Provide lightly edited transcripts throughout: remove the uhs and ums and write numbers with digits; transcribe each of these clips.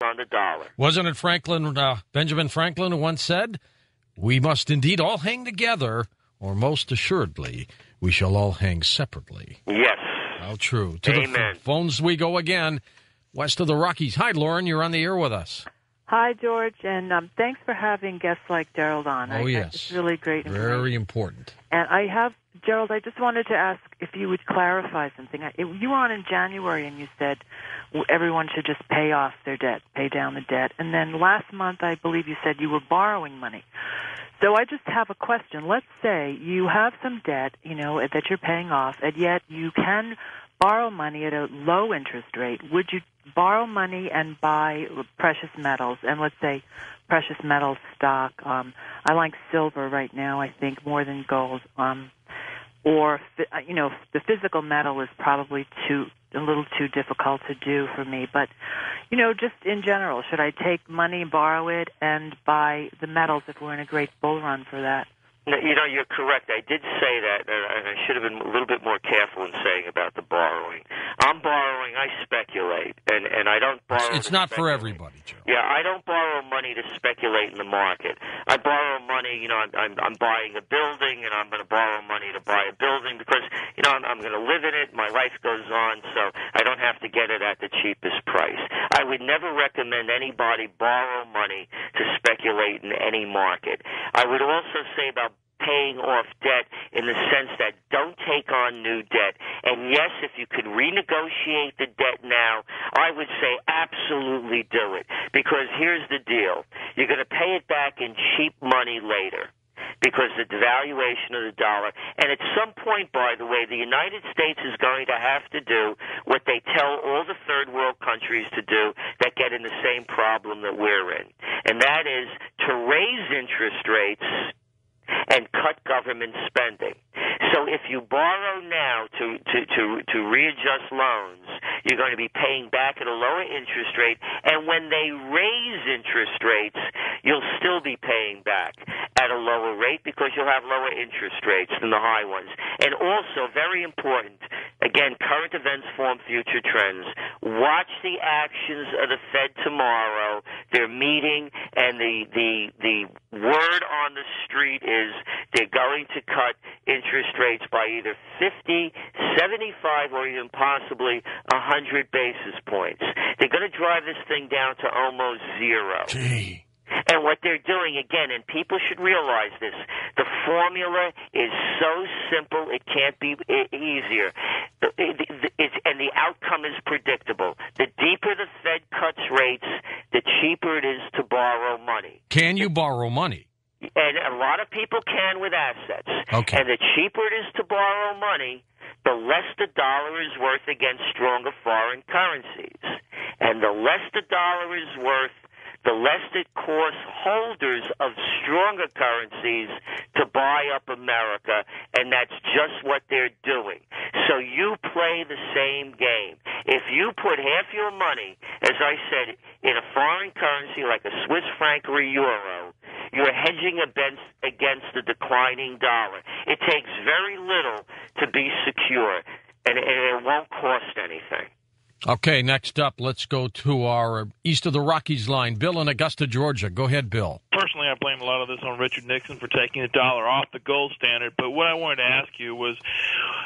on the dollar. Wasn't it Benjamin Franklin who once said, "We must indeed all hang together, or most assuredly, we shall all hang separately"? Yes. How true. To Amen. the phones we go again, west of the Rockies. Hi, Lauren. You're on the air with us. Hi, George, and thanks for having guests like Gerald on. Oh, yes. It's really great. Very important. And Gerald, I just wanted to ask if you would clarify something. You were on in January, and you said everyone should just pay off their debt, pay down the debt. And then last month, I believe you said you were borrowing money. So I just have a question. Let's say you have some debt, that you're paying off, and yet you can borrow money at a low interest rate. Would you borrow money and buy precious metals? And let's say precious metals stock. I like silver right now, I think, more than gold. Or, the physical metal is probably a little too difficult to do for me. But, just in general, should I take money, borrow it, and buy the metals if we're in a great bull run for that? No, you're correct. I did say that, and I should have been a little bit more careful in saying about the borrowing. I'm borrowing, I speculate, and I don't borrow. It's not for everybody, Joe. Yeah, I don't borrow money to speculate in the market. I borrow money, I'm buying a building, and I'm going to borrow money to buy a building because, I'm going to live in it, my life goes on, so I don't have to get it at the cheapest price. I would never recommend anybody borrow money to speculate in any market. I would also say about paying off debt in the sense that don't take on new debt. And yes, if you could renegotiate the debt now, I would say absolutely do it. Because here's the deal. You're going to pay it back in cheap money later because of the devaluation of the dollar. And at some point, by the way, the United States is going to have to do what they tell all the third world countries to do that get in the same problem that we're in. And that is to raise interest rates and cut government spending. So if you borrow now to readjust loans, you're going to be paying back at a lower interest rate, and when they raise interest rates, you'll still be paying back at a lower rate because you'll have lower interest rates than the high ones. And also, very important, again, current events form future trends. Watch the actions of the Fed tomorrow. They're meeting, and the word on the street is they're going to cut interest rates by either 50, 75, or even possibly 100 basis points. They're going to drive this thing down to almost zero. Gee. And what they're doing, again, and people should realize this, the formula is so simple it can't be easier. And the outcome is predictable. The deeper the Fed cuts rates, the cheaper it is to borrow money. Can you borrow money? And a lot of people can with assets. Okay. And the cheaper it is to borrow money, the less the dollar is worth against stronger foreign currencies. And the less the dollar is worth, the less it costs holders of stronger currencies to buy up America, and that's just what they're doing. So you play the same game. If you put half your money, as I said, in a foreign currency like a Swiss franc or a euro, you're hedging against the declining dollar. It takes very little to be secure, and it won't cost anything. Okay, next up, let's go to our east of the Rockies line. Bill in Augusta, Georgia. Go ahead, Bill. Personally, I blame a lot of this on Richard Nixon for taking the dollar off the gold standard. But what I wanted to ask you was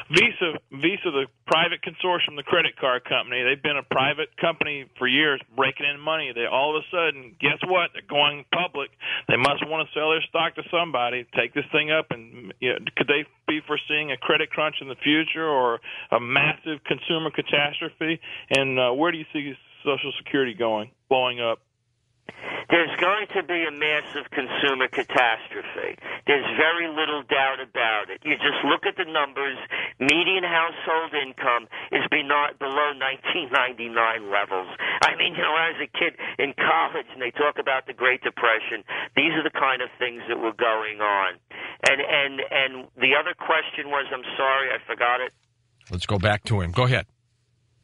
Visa, the private consortium, the credit card company, they've been a private company for years, breaking in money. They all of a sudden, guess what? They're going public. They must want to sell their stock to somebody, take this thing up, and could they be foreseeing a credit crunch in the future or a massive consumer catastrophe? And where do you see Social Security blowing up? There's going to be a massive consumer catastrophe. There's very little doubt about it. You just look at the numbers. Median household income is below 1999 levels. I mean, when I was a kid in college and they talk about the Great Depression, these are the kind of things that were going on. And the other question was, I'm sorry, I forgot it. Let's go back to him. Go ahead.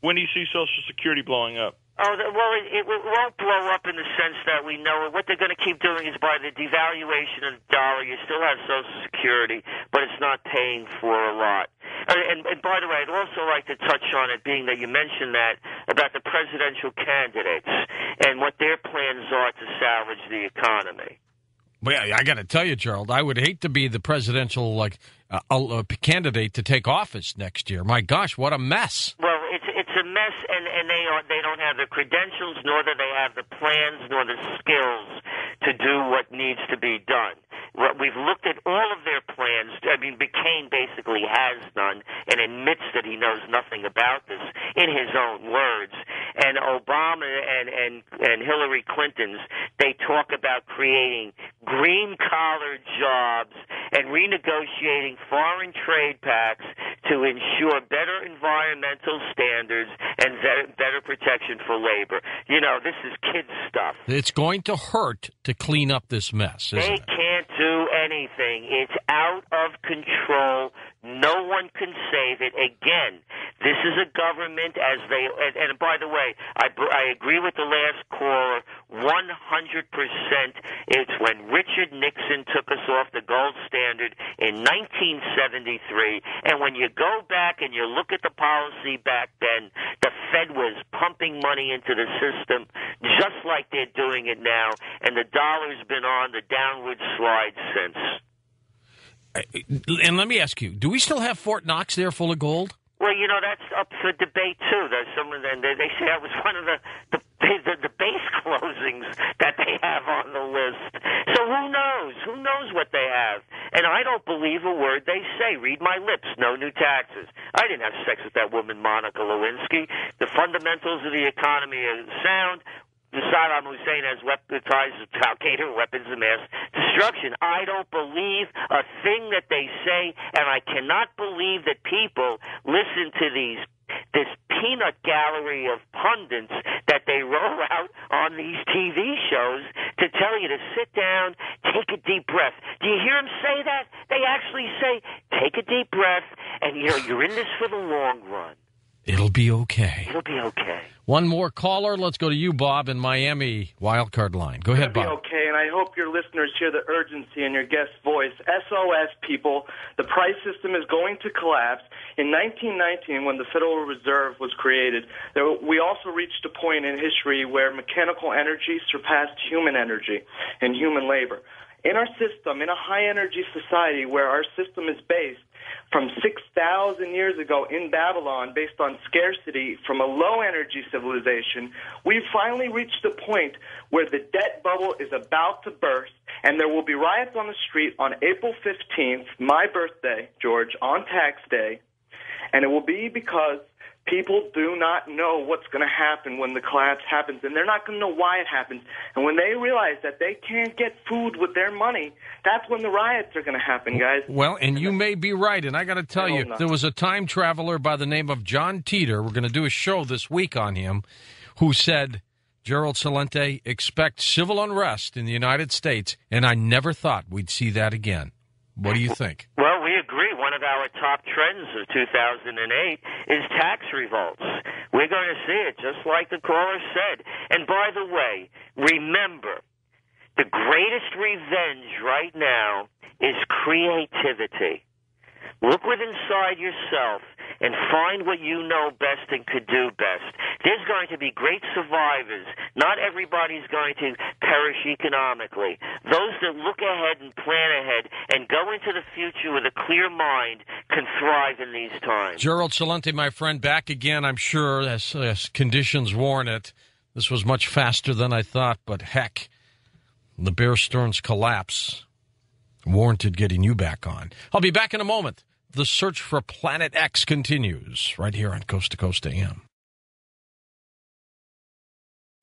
When do you see Social Security blowing up? Oh, well, it won't blow up in the sense that we know it. What they're going to keep doing is by the devaluation of the dollar, you still have Social Security, but it's not paying for a lot. And by the way, I'd also like to touch on it, being that you mentioned that about the presidential candidates and what their plans are to salvage the economy. Well, I got to tell you, Gerald, I would hate to be the presidential candidate to take office next year. My gosh, what a mess! Well, it's a mess, and they don't have the credentials, nor do they have the plans, nor the skills to do what needs to be done. We've looked at all of their plans. I mean, McCain basically has none and admits that he knows nothing about this in his own words. And Obama and Hillary Clinton's, they talk about creating green-collar jobs and renegotiating foreign trade pacts to ensure better environmental standards and better protection for labor. You know, this is kid stuff. It's going to hurt to clean up this mess, isn't They it? can't do anything. It's out of control. No one can save it. Again, this is a government as they, and by the way, I agree with the last caller 100%. It's when Richard Nixon took us off the gold standard in 1973, and when you go back and you look at the policy back then, the Fed was pumping money into the system just like they're doing it now, and the dollar's been on the downward slide since. And let me ask you, do we still have Fort Knox there full of gold? Well, you know, that's up for debate, too. There's someone, they say that was one of the base closings that they have on the list. So who knows? Who knows what they have? And I don't believe a word they say. Read my lips. No new taxes. I didn't have sex with that woman, Monica Lewinsky. The fundamentals of the economy are sound. Saddam Hussein has ties with Al-Qaeda weapons of mass destruction. I don't believe a thing that they say, and I cannot believe that people listen to this peanut gallery of pundits that they roll out on these TV shows to tell you to sit down, take a deep breath. Do you hear them say that? They actually say, take a deep breath, and you're in this for the long run. It'll be okay. It'll be okay. One more caller. Let's go to you, Bob, in Miami wildcard line. Go ahead, Bob. It'll be okay, and I hope your listeners hear the urgency in your guest's voice. SOS, people. The price system is going to collapse. In 1919, when the Federal Reserve was created, we also reached a point in history where mechanical energy surpassed human energy and human labor. In our system, in a high-energy society where our system is based, from 6,000 years ago in Babylon, based on scarcity from a low-energy civilization, we've finally reached a point where the debt bubble is about to burst, and there will be riots on the street on April 15th, my birthday, George, on tax day, and it will be because people do not know what's going to happen when the collapse happens, and they're not going to know why it happens. And when they realize that they can't get food with their money, that's when the riots are going to happen, guys. Well, and you may be right, and I got to tell you, there was a time traveler by the name of John Teeter, we're going to do a show this week on him, who said, Gerald Celente, expect civil unrest in the United States, and I never thought we'd see that again. What do you think? Well, we agree. One of our top trends of 2008 is tax revolts. We're going to see it, just like the caller said. And by the way, remember, the greatest revenge right now is creativity. Look within inside yourself and find what you know best and could do best. There's going to be great survivors. Not everybody's going to perish economically. Those that look ahead and plan ahead and go into the future with a clear mind can thrive in these times. Gerald Celente, my friend, back again, I'm sure, as conditions warrant it. This was much faster than I thought, but heck, the Bear Stearns collapse warranted getting you back on. I'll be back in a moment. The search for Planet X continues right here on Coast to Coast AM.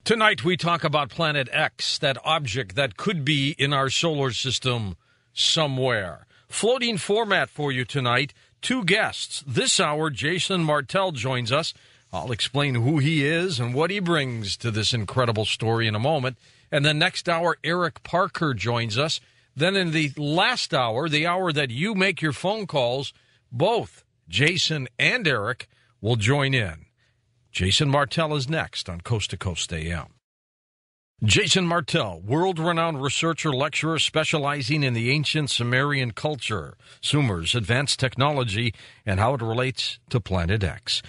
Tonight we talk about Planet X, that object that could be in our solar system somewhere. Floating format for you tonight. Two guests. This hour, Jason Martell joins us. I'll explain who he is and what he brings to this incredible story in a moment. And then next hour, Eric Parker joins us. Then in the last hour, the hour that you make your phone calls, both Jason and Eric will join in. Jason Martell is next on Coast to Coast AM. Jason Martell, world-renowned researcher, lecturer specializing in the ancient Sumerian culture, Sumer's advanced technology, and how it relates to Planet X.